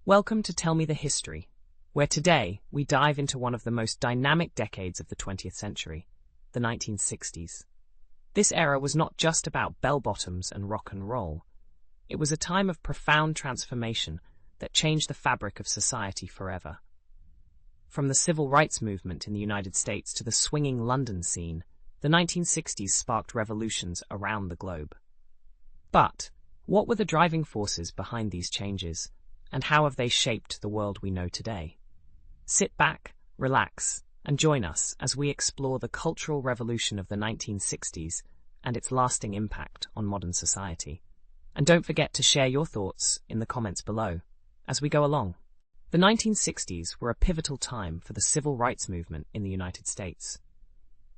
Welcome to Tell Me the History, where today we dive into one of the most dynamic decades of the 20th century, the 1960s. This era was not just about bell-bottoms and rock and roll. It was a time of profound transformation that changed the fabric of society forever. From the civil rights movement in the United States to the swinging London scene, the 1960s sparked revolutions around the globe. But what were the driving forces behind these changes? And how have they shaped the world we know today? Sit back, relax, and join us as we explore the cultural revolution of the 1960s and its lasting impact on modern society. And don't forget to share your thoughts in the comments below as we go along. The 1960s were a pivotal time for the civil rights movement in the United States.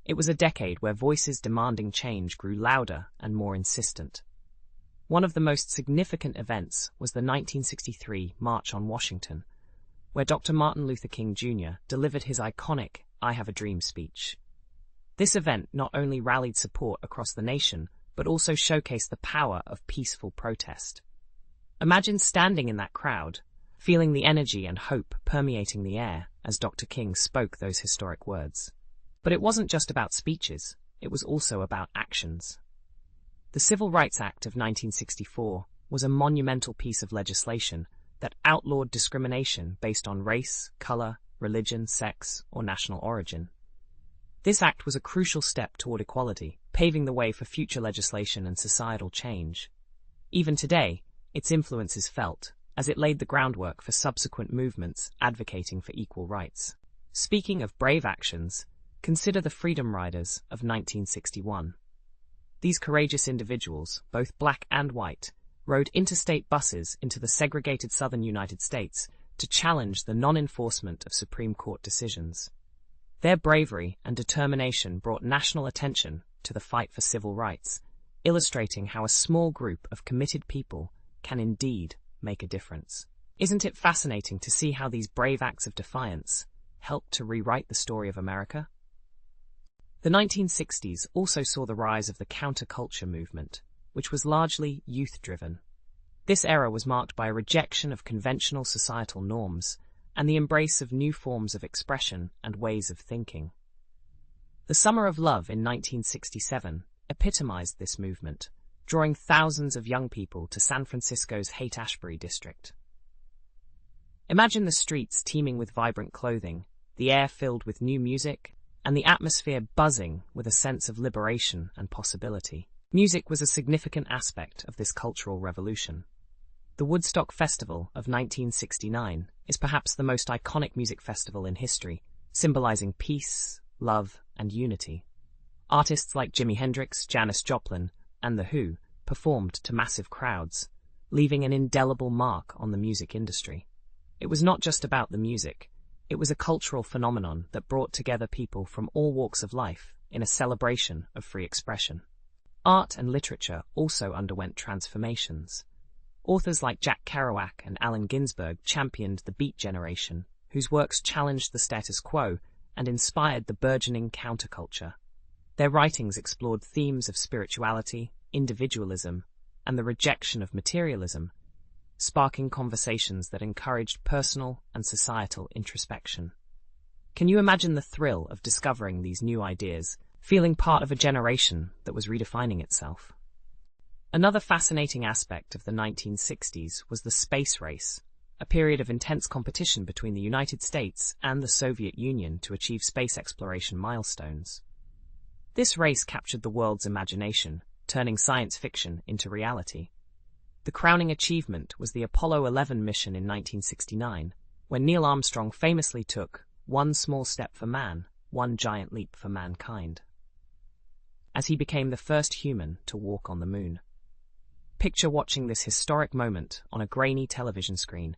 It was a decade where voices demanding change grew louder and more insistent. One of the most significant events was the 1963 March on Washington, where Dr. Martin Luther King Jr. delivered his iconic "I Have a Dream" speech. This event not only rallied support across the nation, but also showcased the power of peaceful protest. Imagine standing in that crowd, feeling the energy and hope permeating the air as Dr. King spoke those historic words. But it wasn't just about speeches, it was also about actions. The Civil Rights Act of 1964 was a monumental piece of legislation that outlawed discrimination based on race, color, religion, sex, or national origin. This act was a crucial step toward equality, paving the way for future legislation and societal change. Even today, its influence is felt, as it laid the groundwork for subsequent movements advocating for equal rights. Speaking of brave actions, consider the Freedom Riders of 1961. These courageous individuals, both black and white, rode interstate buses into the segregated southern United States to challenge the non-enforcement of Supreme Court decisions. Their bravery and determination brought national attention to the fight for civil rights, illustrating how a small group of committed people can indeed make a difference. Isn't it fascinating to see how these brave acts of defiance helped to rewrite the story of America? The 1960s also saw the rise of the counterculture movement, which was largely youth-driven. This era was marked by a rejection of conventional societal norms and the embrace of new forms of expression and ways of thinking. The Summer of Love in 1967 epitomized this movement, drawing thousands of young people to San Francisco's Haight-Ashbury district. Imagine the streets teeming with vibrant clothing, the air filled with new music, and the atmosphere buzzing with a sense of liberation and possibility. Music was a significant aspect of this cultural revolution. The Woodstock Festival of 1969 is perhaps the most iconic music festival in history, symbolizing peace, love, and unity. Artists like Jimi Hendrix, Janis Joplin, and The Who performed to massive crowds, leaving an indelible mark on the music industry. It was not just about the music. It was a cultural phenomenon that brought together people from all walks of life in a celebration of free expression. Art and literature also underwent transformations. Authors like Jack Kerouac and Allen Ginsberg championed the Beat generation, whose works challenged the status quo and inspired the burgeoning counterculture. Their writings explored themes of spirituality, individualism, and the rejection of materialism, sparking conversations that encouraged personal and societal introspection. Can you imagine the thrill of discovering these new ideas, feeling part of a generation that was redefining itself? Another fascinating aspect of the 1960s was the space race, a period of intense competition between the United States and the Soviet Union to achieve space exploration milestones. This race captured the world's imagination, turning science fiction into reality. The crowning achievement was the Apollo 11 mission in 1969, when Neil Armstrong famously took one small step for man, one giant leap for mankind, as he became the first human to walk on the moon. Picture watching this historic moment on a grainy television screen,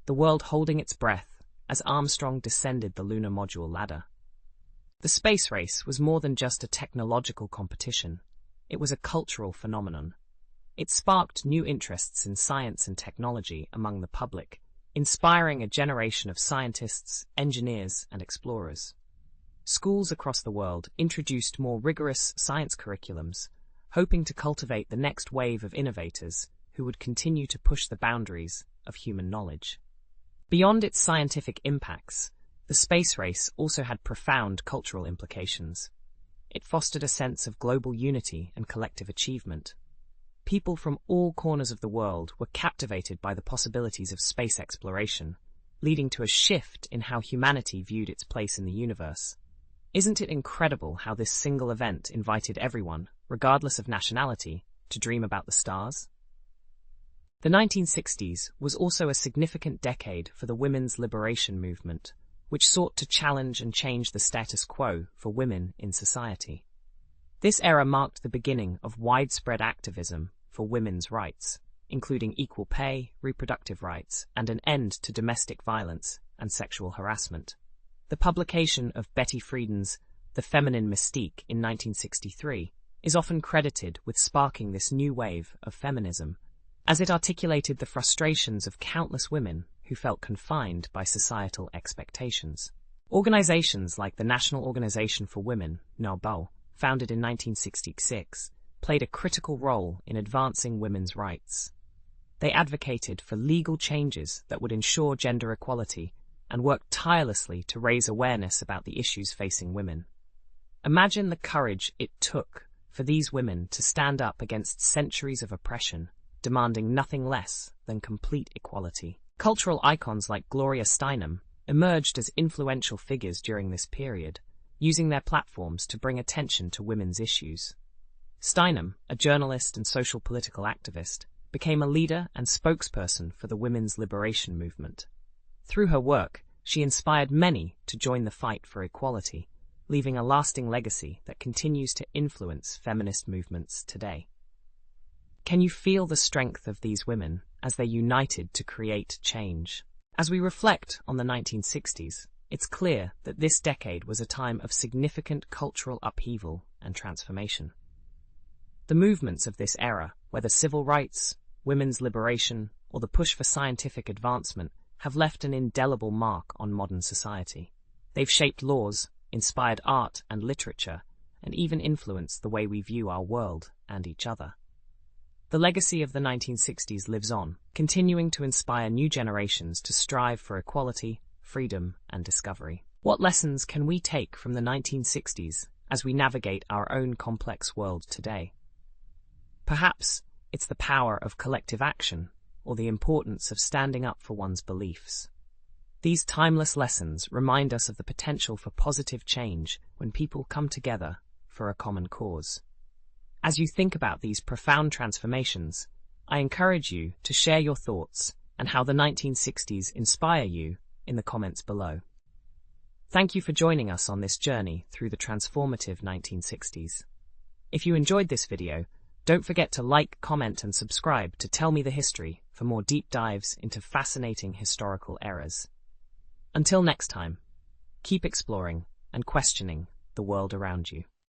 the world holding its breath as Armstrong descended the lunar module ladder. The space race was more than just a technological competition. It was a cultural phenomenon. It sparked new interests in science and technology among the public, inspiring a generation of scientists, engineers, and explorers. Schools across the world introduced more rigorous science curriculums, hoping to cultivate the next wave of innovators who would continue to push the boundaries of human knowledge. Beyond its scientific impacts, the space race also had profound cultural implications. It fostered a sense of global unity and collective achievement. People from all corners of the world were captivated by the possibilities of space exploration, leading to a shift in how humanity viewed its place in the universe. Isn't it incredible how this single event invited everyone, regardless of nationality, to dream about the stars? The 1960s was also a significant decade for the women's liberation movement, which sought to challenge and change the status quo for women in society. This era marked the beginning of widespread activism for women's rights, including equal pay, reproductive rights, and an end to domestic violence and sexual harassment. The publication of Betty Friedan's The Feminine Mystique in 1963 is often credited with sparking this new wave of feminism, as it articulated the frustrations of countless women who felt confined by societal expectations. Organizations like the National Organization for Women, NAWBO, founded in 1966, played a critical role in advancing women's rights. They advocated for legal changes that would ensure gender equality and worked tirelessly to raise awareness about the issues facing women. Imagine the courage it took for these women to stand up against centuries of oppression, demanding nothing less than complete equality. Cultural icons like Gloria Steinem emerged as influential figures during this period, using their platforms to bring attention to women's issues. Steinem, a journalist and social political activist, became a leader and spokesperson for the women's liberation movement. Through her work, she inspired many to join the fight for equality, leaving a lasting legacy that continues to influence feminist movements today. Can you feel the strength of these women as they united to create change? As we reflect on the 1960s, it's clear that this decade was a time of significant cultural upheaval and transformation. The movements of this era, whether civil rights, women's liberation, or the push for scientific advancement, have left an indelible mark on modern society. They've shaped laws, inspired art and literature, and even influenced the way we view our world and each other. The legacy of the 1960s lives on, continuing to inspire new generations to strive for equality, freedom, and discovery. What lessons can we take from the 1960s as we navigate our own complex world today? Perhaps it's the power of collective action, or the importance of standing up for one's beliefs. These timeless lessons remind us of the potential for positive change when people come together for a common cause. As you think about these profound transformations, I encourage you to share your thoughts and how the 1960s inspire you in the comments below. Thank you for joining us on this journey through the transformative 1960s. If you enjoyed this video, don't forget to like, comment, and subscribe to Tell Me the History for more deep dives into fascinating historical eras. Until next time, keep exploring and questioning the world around you.